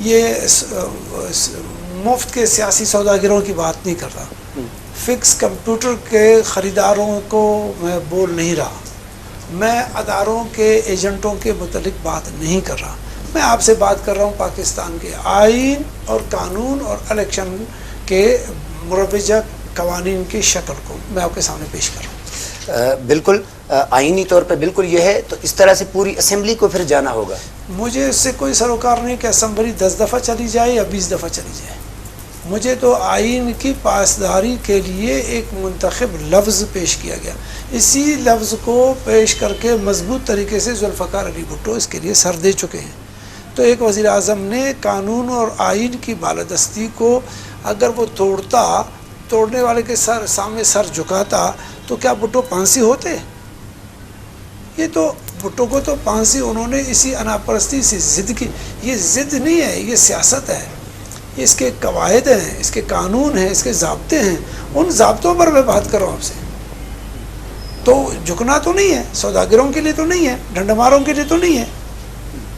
یہ مفت کے سیاسی سوداگروں کی بات نہیں کر رہا، فکس کمپیوٹر کے خریداروں کو میں بول نہیں رہا، میں اداروں کے ایجنٹوں کے متعلق بات نہیں کر رہا، میں آپ سے بات کر رہا ہوں پاکستان کے آئین اور قانون اور الیکشن کے مروجہ قوانین کی شکل کو میں آپ کے سامنے پیش کر رہا ہوں۔ بالکل آئینی طور پہ بالکل یہ ہے، تو اس طرح سے پوری اسمبلی کو پھر جانا ہوگا۔ مجھے اس سے کوئی سروکار نہیں کہ اسمبلی 10 دفعہ چلی جائے یا 20 دفعہ چلی جائے، مجھے تو آئین کی پاسداری کے لیے ایک منتخب لفظ پیش کیا گیا، اسی لفظ کو پیش کر کے مضبوط طریقے سے ذوالفقار علی بھٹو اس کے لیے سر دے چکے ہیں۔ تو ایک وزیر اعظم نے قانون اور آئین کی بالادستی کو اگر وہ توڑنے والے کے سامنے سر جھکاتا تو کیا بھٹو پھانسی ہوتے؟ یہ تو بھٹو کو تو پھانسی انہوں نے اسی اناپرستی سے ضد کی، یہ ضد نہیں ہے، یہ سیاست ہے، یہ اس کے قواعد ہیں، اس کے قانون ہیں، اس کے ضابطے ہیں، ان ضابطوں پر میں بات کر رہا ہوں آپ سے۔ تو جھکنا تو نہیں ہے، سوداگروں کے لیے تو نہیں ہے، ڈنڈماروں کے لیے تو نہیں ہے۔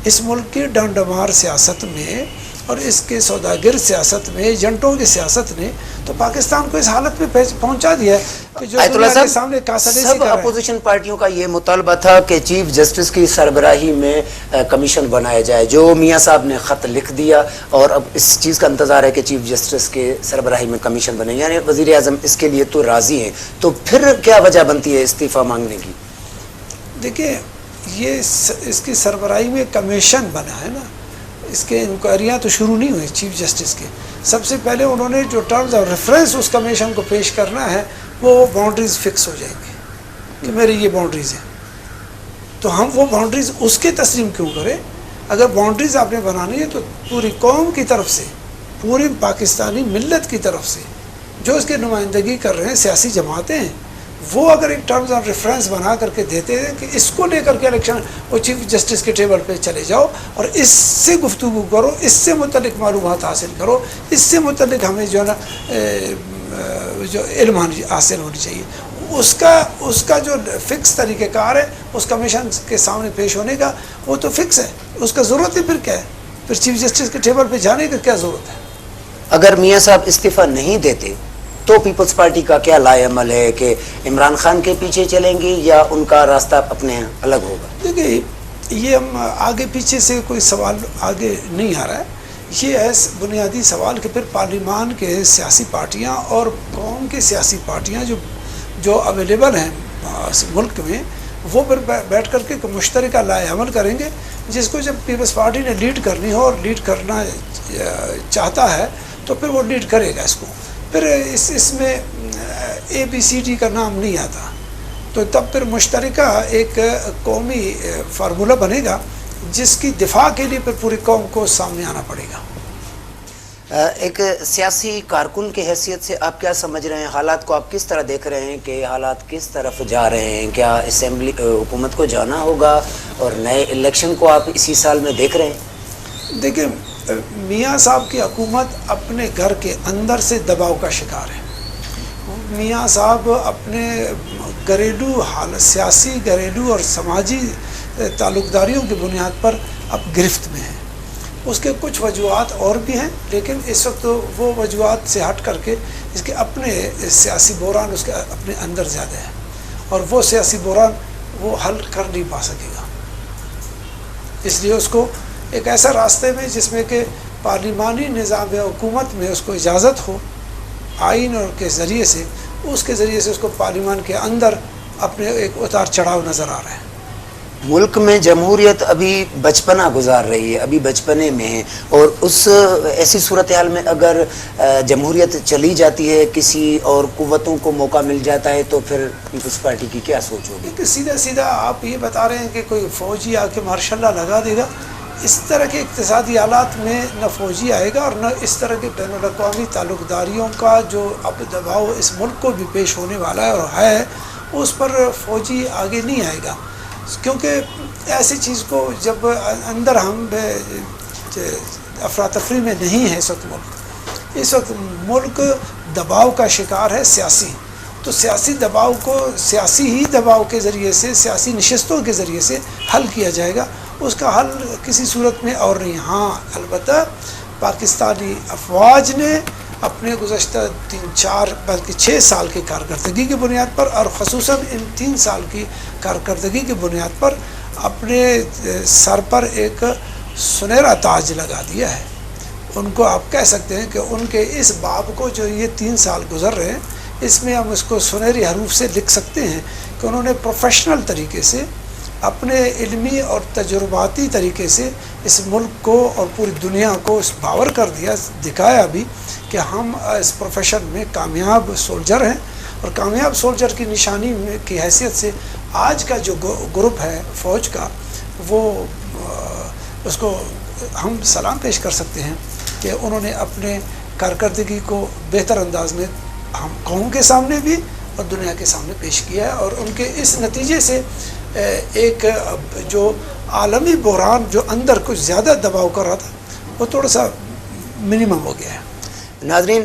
اس ملک کی ڈنڈمار سیاست میں اور اس کے سوداگر سیاست میں، ایجنٹوں کی سیاست نے تو پاکستان کو اس حالت میں پہنچا دیا ہے کہ جو آیت اللہ دنیا کے صاحب، سامنے کاسدیسی سب کر رہے ہیں۔ اپوزیشن پارٹیوں کا یہ مطالبہ تھا کہ چیف جسٹس کی سربراہی میں کمیشن بنایا جائے، جو میاں صاحب نے خط لکھ دیا اور اب اس چیز کا انتظار ہے کہ چیف جسٹس کے سربراہی میں کمیشن بنے، یعنی وزیر اعظم اس کے لیے تو راضی ہیں، تو پھر کیا وجہ بنتی ہے استعفیٰ مانگنے کی؟ دیکھیں، یہ اس کی سربراہی میں کمیشن بنا ہے نا، اس کے انکوائریاں تو شروع نہیں ہوئی چیف جسٹس کے۔ سب سے پہلے انہوں نے جو ٹرمز آف ریفرنس اس کمیشن کو پیش کرنا ہے، وہ باؤنڈریز فکس ہو جائیں گے کہ میری یہ باؤنڈریز ہیں، تو ہم وہ باؤنڈریز اس کے تسلیم کیوں کریں؟ اگر باؤنڈریز آپ نے بنانی ہے تو پوری قوم کی طرف سے، پوری پاکستانی ملت کی طرف سے جو اس کی نمائندگی کر رہے ہیں سیاسی جماعتیں ہیں، وہ اگر ایک ٹرمز آف ریفرنس بنا کر کے دیتے ہیں کہ اس کو لے کر کے الیکشن وہ چیف جسٹس کے ٹیبل پہ چلے جاؤ اور اس سے گفتگو کرو، اس سے متعلق معلومات حاصل کرو، اس سے متعلق ہمیں جو ہے نا جو علم حاصل ہونی چاہیے، اس کا جو فکس طریقہ کار ہے اس کمیشن کے سامنے پیش ہونے کا، وہ تو فکس ہے، اس کا ضرورت ہے پھر کیا ہے؟ پھر چیف جسٹس کے ٹیبل پہ جانے کا کیا ضرورت ہے؟ اگر میاں صاحب استعفیٰ نہیں دیتے تو پیپلز پارٹی کا کیا لائے عمل ہے کہ عمران خان کے پیچھے چلیں گی یا ان کا راستہ اپنے الگ ہوگا؟ دیکھیے، یہ ہم آگے پیچھے سے کوئی سوال آگے نہیں آ رہا ہے، یہ ہے بنیادی سوال کہ پھر پارلیمان کے سیاسی پارٹیاں اور قوم کے سیاسی پارٹیاں جو اویلیبل ہیں ملک میں، وہ پھر بیٹھ کر کے مشترکہ لائے عمل کریں گے، جس کو جب پیپلز پارٹی نے لیڈ کرنی ہو اور لیڈ کرنا چاہتا ہے تو پھر وہ لیڈ کرے گا اس کو، پھر اس میں ABCD کا نام نہیں آتا، تو تب پھر مشترکہ ایک قومی فارمولہ بنے گا جس کی دفاع کے لیے پھر پوری قوم کو سامنے آنا پڑے گا۔ ایک سیاسی کارکن کی حیثیت سے آپ کیا سمجھ رہے ہیں، حالات کو آپ کس طرح دیکھ رہے ہیں کہ حالات کس طرف جا رہے ہیں؟ کیا اسمبلی حکومت کو جانا ہوگا اور نئے الیکشن کو آپ اسی سال میں دیکھ رہے ہیں؟ دیکھیں، میاں صاحب کی حکومت اپنے گھر کے اندر سے دباؤ کا شکار ہے، میاں صاحب اپنے گھریلو حالت، سیاسی گھریلو اور سماجی تعلق داریوں کی بنیاد پر اب گرفت میں ہیں۔ اس کے کچھ وجوہات اور بھی ہیں، لیکن اس وقت وہ وجوہات سے ہٹ کر کے اس کے اپنے سیاسی بحران اس کے اپنے اندر زیادہ ہے، اور وہ سیاسی بحران وہ حل کر نہیں پا سکے گا، اس لیے اس کو ایک ایسا راستے میں جس میں کہ پارلیمانی نظام حکومت میں اس کو اجازت ہو، آئین اور کے ذریعے سے اس کو پارلیمان کے اندر اپنے ایک اتار چڑھاؤ نظر آ رہا ہے۔ ملک میں جمہوریت ابھی بچپنا گزار رہی ہے، ابھی بچپنے میں ہے، اور اس ایسی صورتحال میں اگر جمہوریت چلی جاتی ہے، کسی اور قوتوں کو موقع مل جاتا ہے، تو پھر پیپلز پارٹی کی کیا سوچ ہوگی؟ کہ سیدھا آپ یہ بتا رہے ہیں کہ کوئی فوجی آ کے ماشاء اللہ لگا دے گا؟ اس طرح کے اقتصادی حالات میں نہ فوجی آئے گا اور نہ اس طرح کے بین الاقوامی تعلق داریوں کا جو اب دباؤ اس ملک کو بھی پیش ہونے والا ہے اور ہے، اس پر فوجی آگے نہیں آئے گا، کیونکہ ایسی چیز کو جب اندر ہم افراتفری میں نہیں ہے اس وقت ملک دباؤ کا شکار ہے سیاسی، تو سیاسی دباؤ کو سیاسی ہی دباؤ کے ذریعے سے، سیاسی نشستوں کے ذریعے سے حل کیا جائے گا، اس کا حل کسی صورت میں اور نہیں. ہاں البتہ پاکستانی افواج نے اپنے گزشتہ 3-4 بلکہ 6 سال کی کارکردگی کی بنیاد پر اور خصوصاً ان 3 سال کی کارکردگی کی بنیاد پر اپنے سر پر ایک سنہرا تاج لگا دیا ہے. ان کو آپ کہہ سکتے ہیں کہ ان کے اس باب کو جو یہ 3 سال گزر رہے ہیں اس میں ہم اس کو سنہری حروف سے لکھ سکتے ہیں کہ انہوں نے پروفیشنل طریقے سے اپنے علمی اور تجرباتی طریقے سے اس ملک کو اور پوری دنیا کو اس باور کر دیا, دکھایا بھی کہ ہم اس پروفیشن میں کامیاب سولجر ہیں. اور کامیاب سولجر کی نشانی کی حیثیت سے آج کا جو گروپ ہے فوج کا, وہ اس کو ہم سلام پیش کر سکتے ہیں کہ انہوں نے اپنے کارکردگی کو بہتر انداز میں ہم قوم کے سامنے بھی اور دنیا کے سامنے پیش کیا ہے. اور ان کے اس نتیجے سے ایک جو عالمی بحران جو اندر کچھ زیادہ دباؤ کر رہا تھا وہ تھوڑا سا منیمم ہو گیا ہے. ناظرین,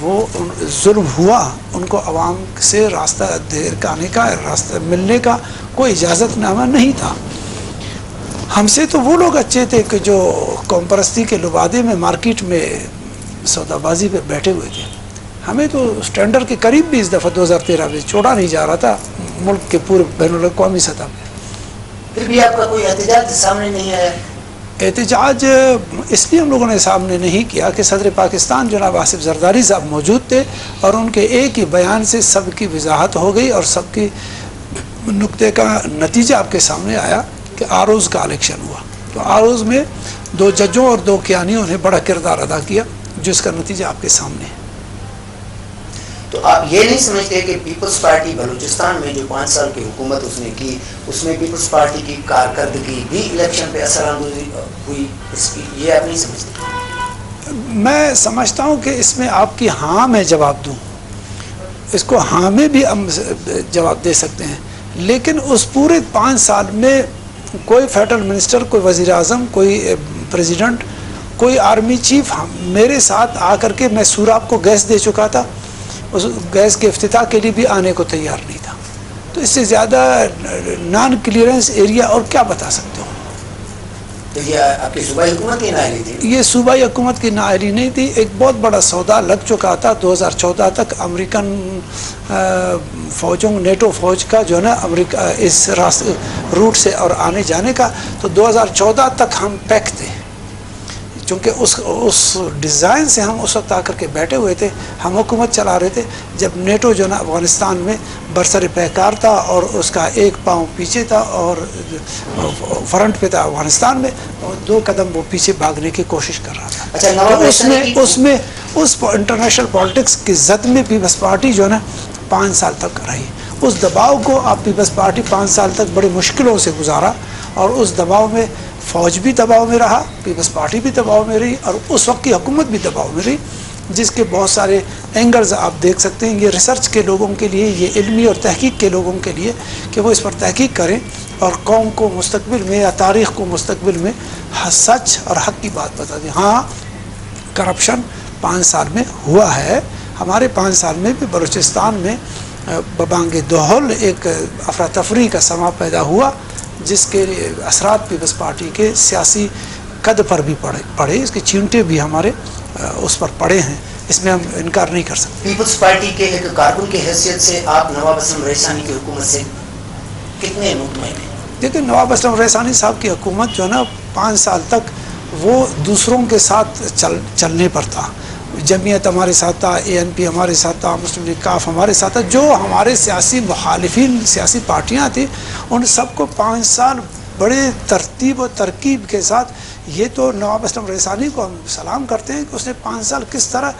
وہ ظلم ہوا، ان کو عوام سے راستہ دیر آنے کا، راستہ ملنے کا کوئی اجازت نامہ نہیں تھا. ہم سے تو وہ لوگ اچھے تھے کہ جو قوم پرستی کے لبادے میں مارکیٹ میں سودا بازی پہ بیٹھے ہوئے تھے. ہمیں تو اسٹینڈرڈ کے قریب بھی اس دفعہ 2013 میں چھوڑا نہیں جا رہا تھا ملک کے پورے بین الاقوامی سطح پہ. پھر بھی آپ کا کوئی احتجاج سامنے نہیں آیا؟ احتجاج اس لیے ہم لوگوں نے سامنے نہیں کیا کہ صدر پاکستان جناب آصف زرداری صاحب موجود تھے، اور ان کے ایک ہی بیان سے سب کی وضاحت ہو گئی اور سب کی نقطے کا نتیجہ آپ کے سامنے آیا کہ آروز کا الیکشن ہوا. تو آروز میں 2 ججوں اور 2 کیانیوں نے بڑا کردار ادا کیا، جس کا نتیجہ آپ کے سامنے ہے. تو آپ یہ نہیں سمجھتے کہ پیپلز پارٹی بلوچستان میں جو 5 سال کی حکومت اس نے کی، اس میں پیپلز پارٹی کی کارکردگی بھی الیکشن پہ اثر انداز ہوئی، اس کی یہ آپ نہیں سمجھتے؟ میں سمجھتا ہوں کہ اس میں آپ کی ہاں میں جواب دوں، اس کو ہاں میں بھی ہم جواب دے سکتے ہیں، لیکن اس پورے 5 سال میں کوئی فیڈرل منسٹر، کوئی وزیر اعظم، کوئی پریزیڈنٹ، کوئی آرمی چیف میرے ساتھ آ کر کے، میں سوراب کو گیس دے چکا تھا، اس گیس کے افتتاح کے لیے بھی آنے کو تیار نہیں تھا. تو اس سے زیادہ نان کلیئرنس ایریا اور کیا بتا سکتے ہو؟ تو یہ آپ کی صوبائی حکومت کی نااہلی تھی؟ یہ صوبائی حکومت کی نااہلی نہیں تھی، ایک بہت بڑا سودا لگ چکا تھا 2014 تک امریکن فوجوں، نیٹو فوج کا جو ہے نا امریکہ اس راستے روٹ سے اور آنے جانے کا. تو 2014 تک ہم پیک تھے، چونکہ اس ڈیزائن سے ہم اس وقت آ کر کے بیٹھے ہوئے تھے. ہم حکومت چلا رہے تھے جب نیٹو جو نا افغانستان میں برسر پیکار تھا اور اس کا ایک پاؤں پیچھے تھا اور فرنٹ پہ تھا افغانستان میں، اور 2 قدم وہ پیچھے بھاگنے کی کوشش کر رہا تھا. اچھا، اس انٹرنیشنل پالیٹکس کی زد میں پیپلز پارٹی جو ہے نا 5 سال تک رہی. اس دباؤ کو آپ پیپلز پارٹی 5 سال تک بڑی مشکلوں سے گزارا، اور اس دباؤ میں فوج بھی دباؤ میں رہا، پیپلز پارٹی بھی دباؤ میں رہی، اور اس وقت کی حکومت بھی دباؤ میں رہی، جس کے بہت سارے اینگلز آپ دیکھ سکتے ہیں. یہ ریسرچ کے لوگوں کے لیے، یہ علمی اور تحقیق کے لوگوں کے لیے کہ وہ اس پر تحقیق کریں اور قوم کو مستقبل میں یا تاریخ کو مستقبل میں سچ اور حق کی بات بتا دیں. ہاں، کرپشن 5 سال میں ہوا ہے. ہمارے 5 سال میں بھی بلوچستان میں ببانگ دہل ایک افراتفری کا سما پیدا ہوا، جس کے اثرات پیپلز پارٹی کے سیاسی قد پر بھی پڑے. اس کے چینٹے بھی ہمارے اس پر پڑے ہیں، اس میں ہم انکار نہیں کر سکتے. پیپلز پارٹی کے ایک کارکن کی حیثیت سے آپ نواب اسلم ریحسانی کی حکومت سے کتنے مطمئن ہیں؟ دیکھیں، نواب اسلم ریحسانی صاحب کی حکومت جو ہے نا 5 سال تک وہ دوسروں کے ساتھ چلنے پر تھا. جمعیت ہمارے ساتھ تھا، ANP ہمارے ساتھ تھا، مسلم لیگ کاف ہمارے ساتھ تھا. جو ہمارے سیاسی مخالفین، سیاسی پارٹیاں تھیں، ان سب کو 5 سال بڑے ترتیب و ترکیب کے ساتھ. یہ تو نواب اسلم ریحسانی کو ہم سلام کرتے ہیں کہ اس نے 5 سال کس طرح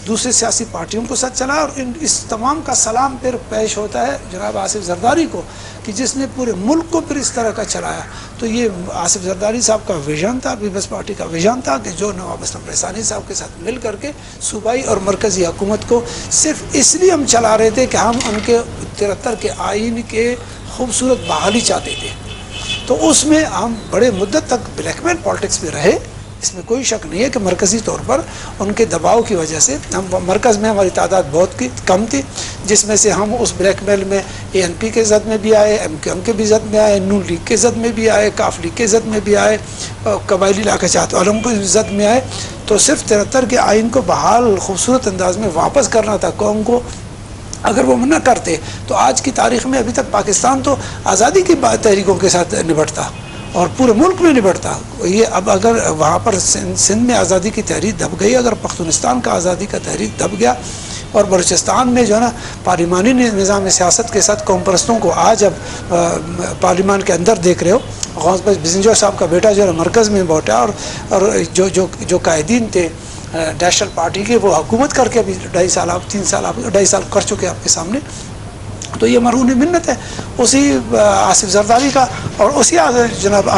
دوسرے سیاسی پارٹیوں کو ساتھ چلا، اور اس تمام کا سلام پھر پیش ہوتا ہے جناب آصف زرداری کو کہ جس نے پورے ملک کو پھر اس طرح کا چلایا. تو یہ آصف زرداری صاحب کا ویژن تھا، پیپلز پارٹی کا ویژن تھا کہ جو نواب اسلم ریحسانی صاحب کے ساتھ مل کر کے صوبائی اور مرکزی حکومت کو صرف اس لیے ہم چلا رہے تھے کہ ہم ان کے 73 کے آئین کے خوبصورت بحالی چاہتے تھے. تو اس میں ہم بڑے مدت تک بلیک میل پالیٹکس میں رہے. اس میں کوئی شک نہیں ہے کہ مرکزی طور پر ان کے دباؤ کی وجہ سے ہم مرکز میں ہماری تعداد بہت کم تھی، جس میں سے ہم اس بلیک میل میں ANP کے زد میں بھی آئے، MQM کے بھی زد میں آئے، نون لیگ کے زد میں بھی آئے، کاف لیگ کے زد میں بھی آئے، قبائلی علاقہ جات والوں کو زد میں آئے. تو صرف 73 کے آئین کو بحال خوبصورت انداز میں واپس کرنا تھا قوم کو. اگر وہ نہ کرتے تو آج کی تاریخ میں ابھی تک پاکستان تو آزادی کی تحریکوں کے ساتھ نبٹتا اور پورے ملک میں نبٹتا. یہ اب اگر وہاں پر سندھ میں آزادی کی تحریک دب گئی، اگر پختونستان کا آزادی کا تحریک دب گیا، اور بلوچستان میں جو ہے نا پارلیمانی نظام سیاست کے ساتھ قوم پرستوں کو آج اب پارلیمان کے اندر دیکھ رہے ہو. غوث بزنجو صاحب کا بیٹا جو ہے مرکز میں بیٹھا، اور جو قائدین تھے نیشنل پارٹی کے، وہ حکومت کر کے ابھی 2.5 سال کر چکے آپ کے سامنے. تو یہ مرہون منت ہے اسی آصف زرداری کا اور اسی جناب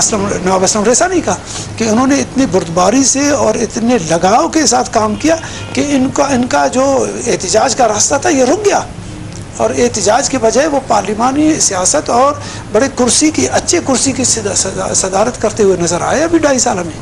نواب اسلم ریحسانی کا کہ انہوں نے اتنی بردباری سے اور اتنے لگاؤ کے ساتھ کام کیا کہ ان کا جو احتجاج کا راستہ تھا یہ رک گیا، اور احتجاج کے بجائے وہ پارلیمانی سیاست اور بڑے اچھے کرسی کی صدارت کرتے ہوئے نظر آئے ابھی 2.5 سال میں.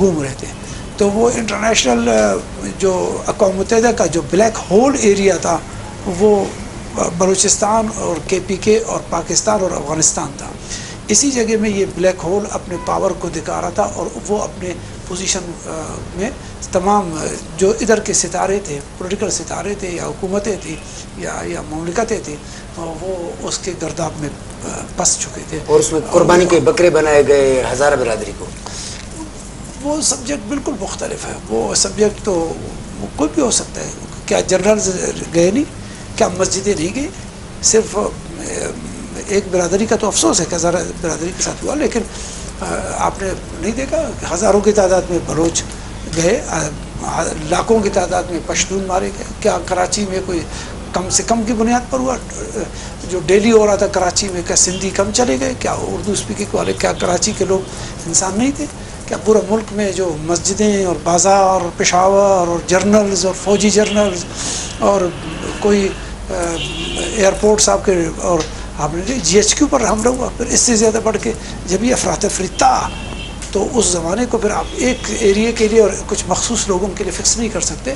گم رہے تھے. تو وہ انٹرنیشنل جو اقوام متحدہ کا جو بلیک ہول ایریا تھا وہ بلوچستان اور KPK اور پاکستان اور افغانستان تھا. اسی جگہ میں یہ بلیک ہول اپنے پاور کو دکھا رہا تھا اور وہ اپنے پوزیشن میں تمام جو ادھر کے ستارے تھے، پولیٹیکل ستارے تھے یا حکومتیں تھیں یا مملکتیں تھیں، وہ اس کے گرداب میں پس چکے تھے. اور اس میں قربانی کے بکرے بنائے گئے ہزارہ برادری کو. وہ سبجیکٹ بالکل مختلف ہے. وہ سبجیکٹ تو کوئی بھی ہو سکتا ہے. کیا جنرلز گئے نہیں؟ کیا مسجدیں نہیں گئی؟ صرف ایک برادری کا تو افسوس ہے کہ ہزارہ برادری کے ساتھ ہوا، لیکن آپ نے نہیں دیکھا ہزاروں کی تعداد میں بلوچ گئے، لاکھوں کی تعداد میں پشتون مارے گئے. کیا کراچی میں کوئی کم سے کم کی بنیاد پر ہوا؟ جو ڈیلی ہو رہا تھا کراچی میں، کیا سندھی کم چلے گئے؟ کیا اردو اسپیکنگ والے، کیا کراچی کے لوگ انسان نہیں تھے؟ کیا پورا ملک میں جو مسجدیں اور بازار اور پشاور اور جرنلز اور فوجی جرنلز اور کوئی ایئرپورٹس آپ کے، اور آپ نے GHQ پر حملہ ہوا، پھر اس سے زیادہ بڑھ کے جب یہ افراتفری تھا تو اس زمانے کو پھر آپ ایک ایریا کے لیے اور کچھ مخصوص لوگوں کے لیے فکس نہیں کر سکتے.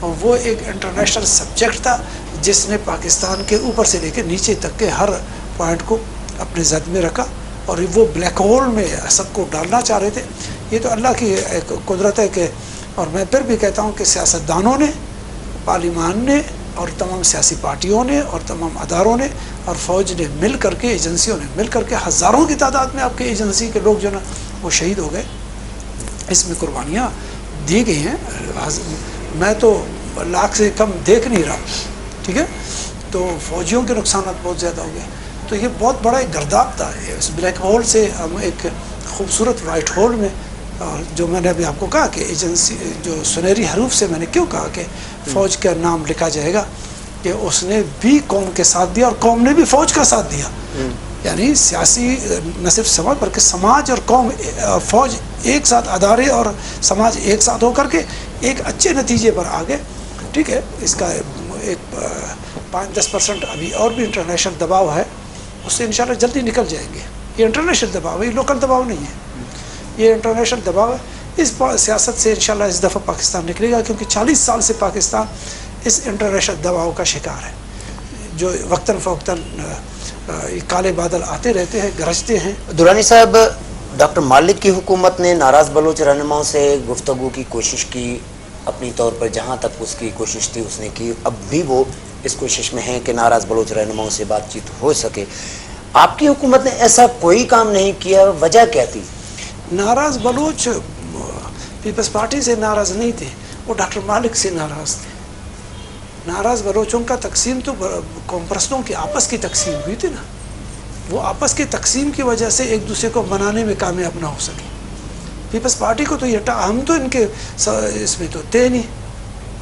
اور وہ ایک انٹرنیشنل سبجیکٹ تھا جس نے پاکستان کے اوپر سے لے کے نیچے تک کے ہر پوائنٹ کو اپنے زد میں رکھا، اور وہ بلیک ہول میں سب کو ڈالنا چاہ رہے تھے. یہ تو اللہ کی ایک قدرت ہے کہ، اور میں پھر بھی کہتا ہوں کہ سیاستدانوں نے، پارلیمان نے اور تمام سیاسی پارٹیوں نے اور تمام اداروں نے اور فوج نے مل کر کے، ایجنسیوں نے مل کر کے، ہزاروں کی تعداد میں آپ کے ایجنسی کے لوگ جو نا وہ شہید ہو گئے. اس میں قربانیاں دی گئی ہیں. میں تو لاکھ سے کم دیکھ نہیں رہا، ٹھیک ہے. تو فوجیوں کے نقصانات بہت زیادہ ہو گئے. تو یہ بہت بڑا ایک گرداب تھا. اس بلیک ہول سے ہم ایک خوبصورت وائٹ ہول میں، اور جو میں نے ابھی آپ کو کہا کہ ایجنسی جو سنہری حروف سے میں نے کیوں کہا کہ فوج کا نام لکھا جائے گا، کہ اس نے بھی قوم کے ساتھ دیا اور قوم نے بھی فوج کا ساتھ دیا. یعنی سیاسی نہ صرف سماج بلکہ سماج اور قوم اور فوج ایک ساتھ، ادارے اور سماج ایک ساتھ ہو کر کے ایک اچھے نتیجے پر آ گئے. ٹھیک ہے. اس کا ایک 5-10% ابھی اور بھی انٹرنیشنل دباؤ ہے، اس سے انشاءاللہ جلدی نکل جائیں گے. یہ انٹرنیشنل دباؤ ہے، یہ لوکل دباؤ نہیں ہے، یہ انٹرنیشنل دباؤ ہے. اس سیاست سے انشاءاللہ اس دفعہ پاکستان نکلے گا، کیونکہ 40 سال سے پاکستان اس انٹرنیشنل دباؤ کا شکار ہے، جو وقتاً فوقتاً کالے بادل آتے رہتے ہیں، گرجتے ہیں. درانی صاحب، ڈاکٹر مالک کی حکومت نے ناراض بلوچ رہنماؤں سے گفتگو کی کوشش کی، اپنی طور پر جہاں تک اس کی کوشش تھی اس نے کی. اب بھی وہ اس کوشش میں ہیں کہ ناراض بلوچ رہنماؤں سے بات چیت ہو سکے. آپ کی حکومت نے ایسا کوئی کام نہیں کیا، وجہ کیا تھی؟ ناراض بلوچ پیپلز پارٹی سے ناراض نہیں تھے، وہ ڈاکٹر مالک سے ناراض تھے. ناراض بلوچوں کا تقسیم تو قوم پرستوں کی آپس کی تقسیم ہوئی تھی نا. وہ آپس کی تقسیم کی وجہ سے ایک دوسرے کو منانے میں کامیاب نہ ہو سکے. پیپلز پارٹی کو تو یہ ہم تو ان کے اس میں تو تھے نہیں.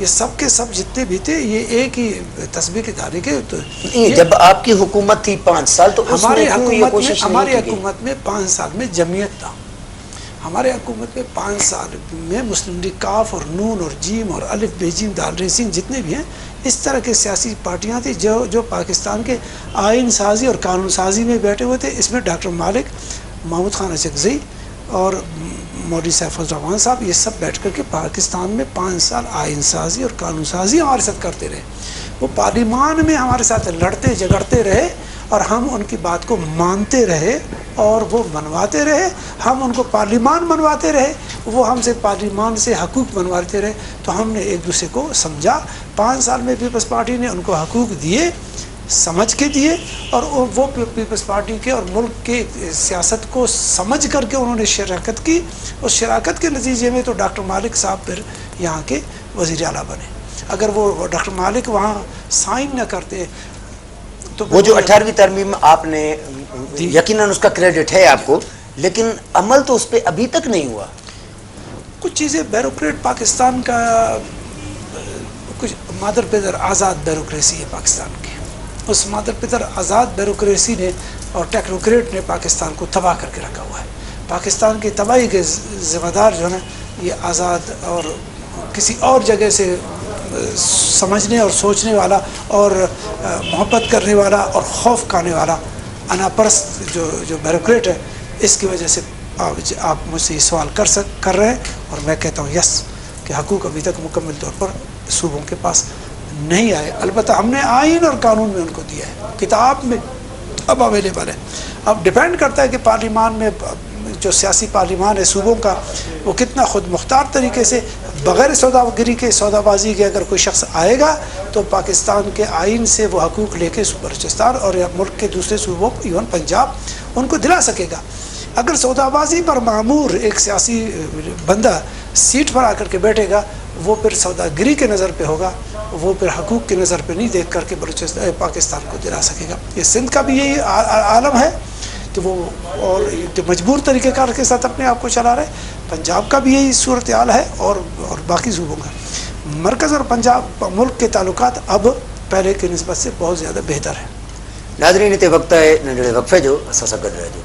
یہ سب کے سب جتنے بھی تھے یہ ایک ہی تسبیح کے دھارے کے. جب آپ کی حکومت تھی 5 سال تو ہماری حکومت میں 5 سال میں جمعیت تھا. ہمارے حکومت میں 5 سال میں مسلم لیگ کاف اور نون اور جیم اور الف بے جیم دال ر سنگھ جتنے بھی ہیں، اس طرح کے سیاسی پارٹیاں تھیں جو پاکستان کے آئین سازی اور قانون سازی میں بیٹھے ہوئے تھے. اس میں ڈاکٹر مالک، محمود خان اچکزئی اور مولوی سیف الرحمان صاحب، یہ سب بیٹھ کر کے پاکستان میں 5 سال آئین سازی اور قانون سازی ہمارے ساتھ کرتے رہے. وہ پارلیمان میں ہمارے ساتھ لڑتے جھگڑتے رہے اور ہم ان کی بات کو مانتے رہے اور وہ منواتے رہے. ہم ان کو پارلیمان منواتے رہے، وہ ہم سے پارلیمان سے حقوق منواتے رہے. تو ہم نے ایک دوسرے کو سمجھا. 5 سال میں پیپلز پارٹی نے ان کو حقوق دیے، سمجھ کے دیے، اور وہ پیپلز پارٹی کے اور ملک کے سیاست کو سمجھ کر کے انہوں نے شراکت کی. اس شراکت کے نتیجے میں تو ڈاکٹر مالک صاحب پھر یہاں کے وزیر اعلیٰ بنے. اگر وہ ڈاکٹر مالک وہاں سائن نہ کرتے تو وہ جو 18ویں ترمیم آپ نے، یقیناً اس کا کریڈٹ ہے آپ کو، لیکن عمل تو اس پہ ابھی تک نہیں ہوا. کچھ چیزیں بیوروکریٹ پاکستان کا، کچھ مادر پدر آزاد بیوروکریسی ہے پاکستان کی. اس مادر پدر آزاد بیوروکریسی نے اور ٹیکنوکریٹ نے پاکستان کو تباہ کر کے رکھا ہوا ہے. پاکستان کی تباہی کے ذمہ دار جو ہے یہ آزاد اور کسی اور جگہ سے سمجھنے اور سوچنے والا اور محبت کرنے والا اور خوف کھانے والا انا پرست جو بیوروکریٹ ہے. اس کی وجہ سے آپ مجھ سے یہ سوال کر رہے ہیں اور میں کہتا ہوں یس کہ حقوق ابھی تک مکمل طور پر صوبوں کے پاس نہیں آئے. البتہ ہم نے آئین اور قانون میں ان کو دیا ہے, کتاب میں اب اویلیبل ہے. اب ڈپینڈ کرتا ہے کہ پارلیمان میں جو سیاسی پارلیمان ہے صوبوں کا وہ کتنا خود مختار طریقے سے بغیر سودا بازی کے اگر کوئی شخص آئے گا تو پاکستان کے آئین سے وہ حقوق لے کے بلوچستان اور ملک کے دوسرے صوبوں ایون پنجاب ان کو دلا سکے گا. اگر سودا بازی پر معمور ایک سیاسی بندہ سیٹ پر آ کر کے بیٹھے گا وہ پھر سوداگری کے نظر پہ ہوگا, وہ پھر حقوق کے نظر پہ نہیں دیکھ کر کے بلوچستان پاکستان کو دلا سکے گا. یہ سندھ کا بھی یہی عالم ہے کہ وہ اور مجبور طریقہ کار کے ساتھ اپنے آپ کو چلا رہے. پنجاب کا بھی یہی صورتحال ہے اور باقی صوبوں کا. مرکز اور پنجاب ملک کے تعلقات اب پہلے کی نسبت سے بہت زیادہ بہتر ہیں. ناظرین اتنے وقت ہے ننڈڑے وقفے جو اساں ساں گڈ رہجو.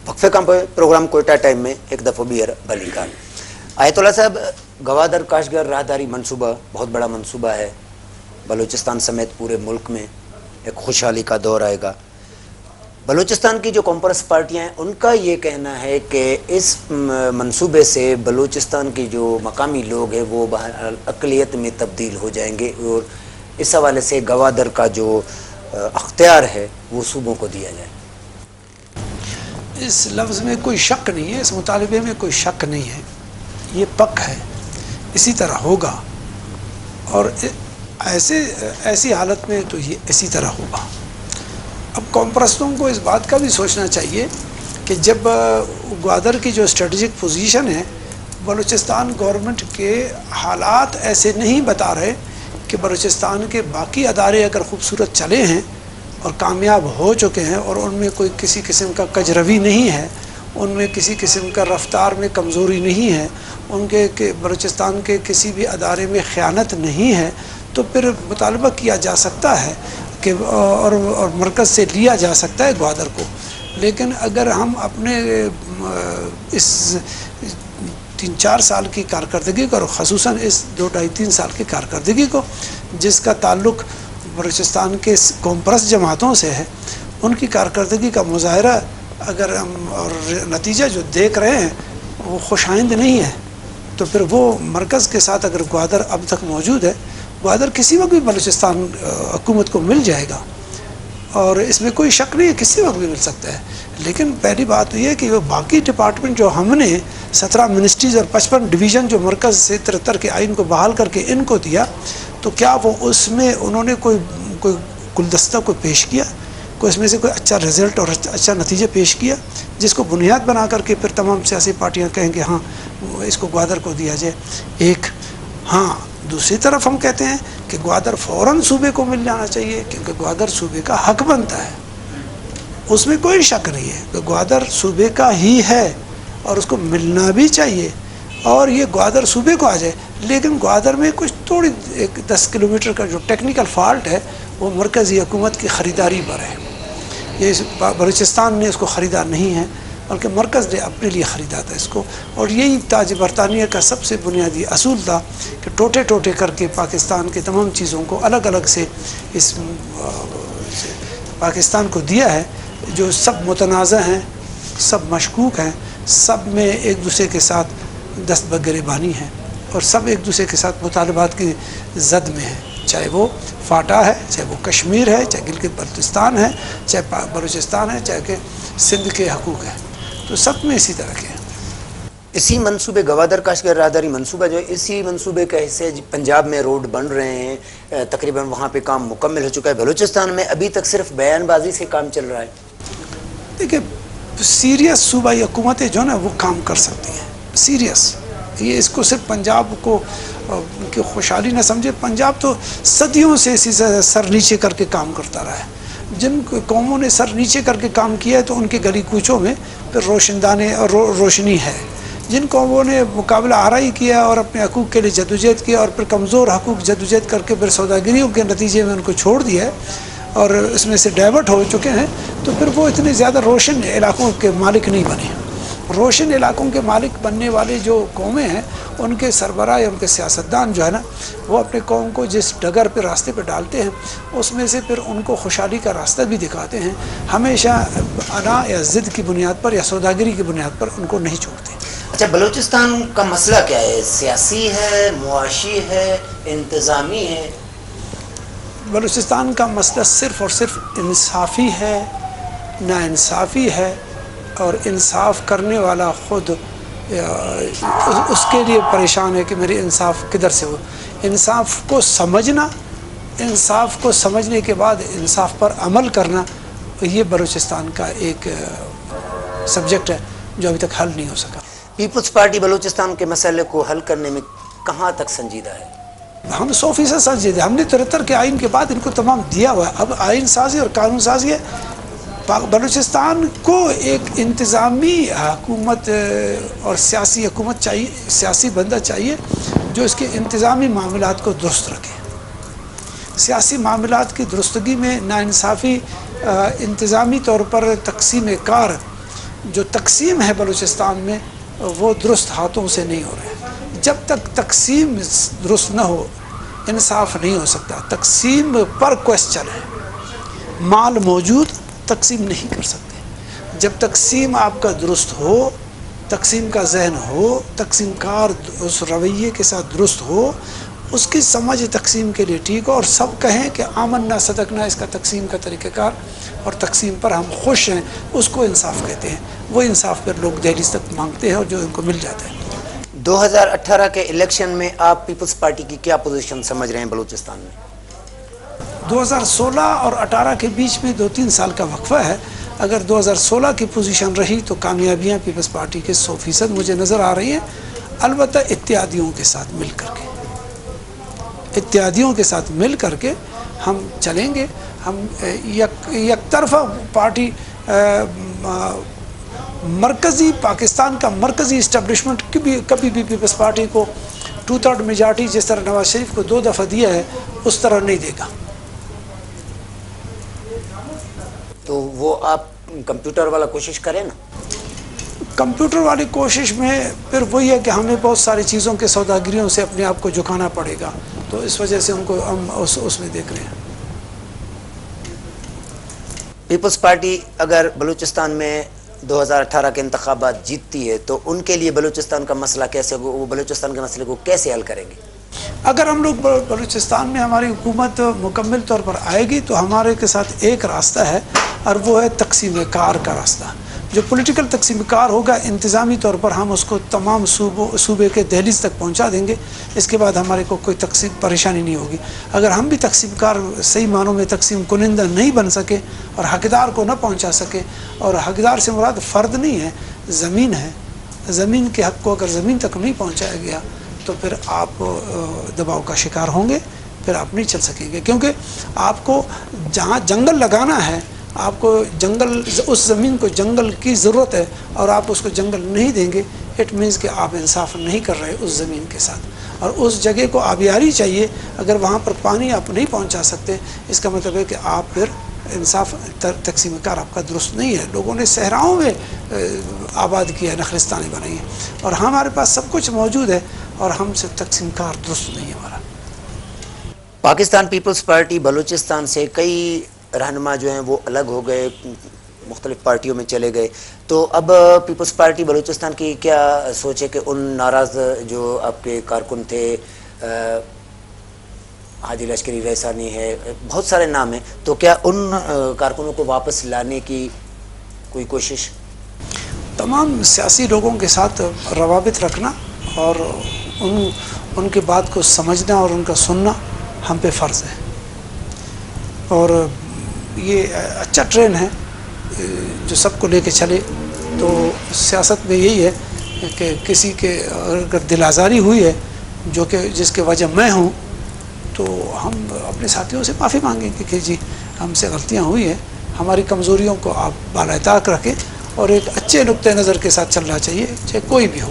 وقفے کا پروگرام کوئٹہ ٹائم میں ایک دفعہ بیر بلی کان. آیت اللہ صاحب, گوادر کاشگر راہداری منصوبہ بہت بڑا منصوبہ ہے. بلوچستان سمیت پورے ملک میں ایک خوشحالی کا دور آئے گا. بلوچستان کی جو کمپرس پارٹیاں ہیں ان کا یہ کہنا ہے کہ اس منصوبے سے بلوچستان کی جو مقامی لوگ ہیں وہ بہرحال اقلیت میں تبدیل ہو جائیں گے اور اس حوالے سے گوادر کا جو اختیار ہے وہ صوبوں کو دیا جائے. اس لفظ میں کوئی شک نہیں ہے, اس مطالبے میں کوئی شک نہیں ہے, یہ پک ہے, اسی طرح ہوگا اور ایسی حالت میں تو یہ اسی طرح ہوگا. اب قوم پرستوں کو اس بات کا بھی سوچنا چاہیے کہ جب گوادر کی جو اسٹریٹجک پوزیشن ہے, بلوچستان گورنمنٹ کے حالات ایسے نہیں بتا رہے کہ بلوچستان کے باقی ادارے اگر خوبصورت چلے ہیں اور کامیاب ہو چکے ہیں اور ان میں کوئی کسی قسم کا کجروی نہیں ہے, ان میں کسی قسم کا رفتار میں کمزوری نہیں ہے, ان کے بلوچستان کے کسی بھی ادارے میں خیانت نہیں ہے, تو پھر مطالبہ کیا جا سکتا ہے کہ اور مرکز سے لیا جا سکتا ہے گوادر کو. لیکن اگر ہم اپنے اس 3-4 سال کی کارکردگی کو اور خصوصاً اس 2-2.5-3 سال کی کارکردگی کو جس کا تعلق بلوچستان کے کمپرس جماعتوں سے ہے, ان کی کارکردگی کا مظاہرہ اگر ہم اور نتیجہ جو دیکھ رہے ہیں وہ خوش آئند نہیں ہے, تو پھر وہ مرکز کے ساتھ اگر گوادر اب تک موجود ہے, گوادر کسی وقت بھی بلوچستان حکومت کو مل جائے گا اور اس میں کوئی شک نہیں ہے, کسی وقت بھی مل سکتا ہے. لیکن پہلی بات یہ ہے کہ وہ باقی ڈپارٹمنٹ جو ہم نے 17 منسٹریز اور 55 ڈویژن جو مرکز سے 73 کے آئین کو بحال کر کے ان کو دیا, تو کیا وہ اس میں انہوں نے کوئی گلدستہ کو پیش کیا, کوئی اس میں سے کوئی اچھا رزلٹ اور اچھا نتیجہ پیش کیا جس کو بنیاد بنا کر کے پھر تمام سیاسی پارٹیاں کہیں کہ ہاں اس کو گوادر کو دیا جائے. ایک ہاں, دوسری طرف ہم کہتے ہیں کہ گوادر فوراً صوبے کو مل جانا چاہیے کیونکہ گوادر صوبے کا حق بنتا ہے, اس میں کوئی شک نہیں ہے کہ گوادر صوبے کا ہی ہے اور اس کو ملنا بھی چاہیے اور یہ گوادر صوبے کو آ جائے. لیکن گوادر میں کچھ تھوڑی 10 کلومیٹر کا جو ٹیکنیکل فالٹ ہے وہ مرکزی حکومت کی خریداری پر ہے. یہ بلوچستان نے اس کو خریدا نہیں ہے بلکہ مرکز نے اپنے لیے خریدا تھا اس کو, اور یہی تاج برطانیہ کا سب سے بنیادی اصول تھا کہ ٹوٹے ٹوٹے کر کے پاکستان کے تمام چیزوں کو الگ الگ سے اس پاکستان کو دیا ہے, جو سب متنازع ہیں, سب مشکوک ہیں, سب میں ایک دوسرے کے ساتھ دست بگریبانی ہے اور سب ایک دوسرے کے ساتھ مطالبات کی زد میں ہیں, چاہے وہ فاٹا ہے, چاہے وہ کشمیر ہے, چاہے گلگت بلتستان ہے, چاہے بلوچستان ہے, چاہے کہ سندھ کے حقوق ہیں, تو سب میں اسی طرح کے ہیں. اسی منصوبے گوادر کاشگر راہداری منصوبہ جو ہے اسی منصوبے کا حصہ پنجاب میں روڈ بن رہے ہیں, تقریباً وہاں پہ کام مکمل ہو چکا ہے. بلوچستان میں ابھی تک صرف بیان بازی سے کام چل رہا ہے. دیکھیں سیریس صوبائی حکومتیں جو نا وہ کام کر سکتی ہیں, سیریس. یہ اس کو صرف پنجاب کو کی خوشحالی نہ سمجھے, پنجاب تو صدیوں سے اسی سر نیچے کر کے کام کرتا رہا ہے. جن قوموں نے سر نیچے کر کے کام کیا ہے تو ان کے گلی کوچوں میں پھر روشندانے اور روشنی ہے. جن قوموں نے مقابلہ آرائی کیا اور اپنے حقوق کے لیے جدوجہد کیا اور پھر کمزور حقوق جدوجہد کر کے پھر سوداگریوں کے نتیجے میں ان کو چھوڑ دیا ہے اور اس میں سے ڈائیورٹ ہو چکے ہیں، تو پھر وہ اتنے زیادہ روشن علاقوں کے مالک نہیں بنے۔ روشن علاقوں کے مالک بننے والے جو قومیں ہیں ان کے سربراہ یا ان کے سیاستدان جو ہے نا، وہ اپنے قوم کو جس ڈگر پہ راستے پہ ڈالتے ہیں اس میں سے پھر ان کو خوشحالی کا راستہ بھی دکھاتے ہیں، ہمیشہ انا یا ضد کی بنیاد پر یا سوداگری کی بنیاد پر ان کو نہیں چھوڑتے۔ اچھا، بلوچستان کا مسئلہ کیا ہے؟ سیاسی ہے، معاشی ہے، انتظامی ہے؟ بلوچستان کا مسئلہ صرف اور صرف انصافی ہے، ناانصافی ہے، اور انصاف کرنے والا خود اس کے لیے پریشان ہے کہ میرے انصاف کدھر سے ہو۔ انصاف کو سمجھنا، انصاف کو سمجھنے کے بعد انصاف پر عمل کرنا، یہ بلوچستان کا ایک سبجیکٹ ہے جو ابھی تک حل نہیں ہو سکا۔ پیپلز پارٹی بلوچستان کے مسئلے کو حل کرنے میں کہاں تک سنجیدہ ہے؟ ہم 100% سنجیدہ، ہم نے 73 کے آئین کے بعد ان کو تمام دیا ہوا ہے۔ اب آئین سازی اور قانون سازی ہے۔ بلوچستان کو ایک انتظامی حکومت اور سیاسی حکومت چاہیے، سیاسی بندہ چاہیے جو اس کے انتظامی معاملات کو درست رکھے۔ سیاسی معاملات کی درستگی میں ناانصافی، انتظامی طور پر تقسیم کار جو تقسیم ہے بلوچستان میں، وہ درست ہاتھوں سے نہیں ہو رہا ہے۔ جب تک تقسیم درست نہ ہو انصاف نہیں ہو سکتا۔ تقسیم پر کوشچن ہے، مال موجود تقسیم نہیں کر سکتے۔ جب تقسیم آپ کا درست ہو، تقسیم کا ذہن ہو، تقسیم کار اس رویے کے ساتھ درست ہو، اس کی سمجھ تقسیم کے لیے ٹھیک ہو، اور سب کہیں کہ آمنا صدقنا اس کا تقسیم کا طریقہ کار اور تقسیم پر ہم خوش ہیں، اس کو انصاف کہتے ہیں۔ وہ انصاف پر لوگ دہلیز تک مانگتے ہیں اور جو ان کو مل جاتا ہے۔ 2018 کے الیکشن میں آپ پیپلز پارٹی کی کیا پوزیشن سمجھ رہے ہیں بلوچستان میں؟ 2016 اور 18 کے بیچ میں 2-3 سال کا وقفہ ہے۔ اگر 2016 کی پوزیشن رہی تو کامیابیاں پیپلز پارٹی کے 100% مجھے نظر آ رہی ہیں، البتہ اتحادیوں کے ساتھ مل کر کے، اتحادیوں کے ساتھ مل کر کے ہم چلیں گے۔ ہم یک طرفہ پارٹی مرکزی پاکستان کا مرکزی اسٹیبلشمنٹ کبھی بھی پیپلز پارٹی کو 2/3 میجارٹی جس طرح نواز شریف کو 2 دفعہ دیا ہے اس طرح نہیں دے گا۔ تو وہ آپ کمپیوٹر والا کوشش کریں نا۔ کمپیوٹر والی کوشش میں پھر وہی ہے کہ ہمیں بہت ساری چیزوں کے سوداگریوں سے اپنے آپ کو جھکانا پڑے گا، تو اس وجہ سے ہم اس میں دیکھ رہے ہیں۔ پیپلز پارٹی اگر بلوچستان میں 2018 کے انتخابات جیتتی ہے تو ان کے لیے بلوچستان کا مسئلہ کیسے، وہ بلوچستان کے مسئلے کو کیسے حل کریں گے؟ اگر ہم لوگ بلوچستان میں ہماری حکومت مکمل طور پر آئے گی تو ہمارے کے ساتھ ایک راستہ ہے، اور وہ ہے تقسیم کار کا راستہ۔ جو پولیٹیکل تقسیم کار ہوگا، انتظامی طور پر ہم اس کو تمام صوبے کے دہلیز تک پہنچا دیں گے۔ اس کے بعد ہمارے کو کوئی تقسیم پریشانی نہیں ہوگی۔ اگر ہم بھی تقسیم کار صحیح معنوں میں تقسیم کنندہ نہیں بن سکے اور حقدار کو نہ پہنچا سکے، اور حقدار سے مراد فرد نہیں ہے، زمین ہے، زمین کے حق کو اگر زمین تک نہیں پہنچایا گیا تو پھر آپ دباؤ کا شکار ہوں گے، پھر آپ نہیں چل سکیں گے۔ کیونکہ آپ کو جہاں جنگل لگانا ہے، آپ کو جنگل، اس زمین کو جنگل کی ضرورت ہے اور آپ اس کو جنگل نہیں دیں گے، اٹ مینس کہ آپ انصاف نہیں کر رہے اس زمین کے ساتھ۔ اور اس جگہ کو آبیاری چاہیے، اگر وہاں پر پانی آپ نہیں پہنچا سکتے، اس کا مطلب ہے کہ آپ پھر انصاف تقسیم کار آپ کا درست نہیں ہے۔ لوگوں نے صحراؤں میں آباد کیا ہے، نخلستانیں بنائی ہیں، اور ہمارے پاس سب کچھ موجود ہے اور ہم سے تقسیم کار درست نہیں ہے ہمارا۔ پاکستان پیپلز پارٹی بلوچستان سے کئی رہنما جو ہیں وہ الگ ہو گئے، مختلف پارٹیوں میں چلے گئے، تو اب پیپلز پارٹی بلوچستان کی کیا سوچ ہے کہ ان ناراض جو آپ کے کارکن تھے، حاجی لشکری ریسانی ہے، بہت سارے نام ہیں، تو کیا ان کارکنوں کو واپس لانے کی کوئی کوشش؟ تمام سیاسی لوگوں کے ساتھ روابط رکھنا اور ان کی بات کو سمجھنا اور ان کا سننا ہم پہ فرض ہے، اور یہ اچھا ٹرین ہے جو سب کو لے کے چلے۔ تو سیاست میں یہی ہے کہ کسی کے اگر دل آزاری ہوئی ہے جو کہ جس کے وجہ میں ہوں، تو ہم اپنے ساتھیوں سے معافی مانگیں گے کہ جی ہم سے غلطیاں ہوئی ہیں، ہماری کمزوریوں کو آپ بالائے طاق رکھیں، اور ایک اچھے نقطۂ نظر کے ساتھ چلنا چاہیے، چاہے کوئی بھی ہو۔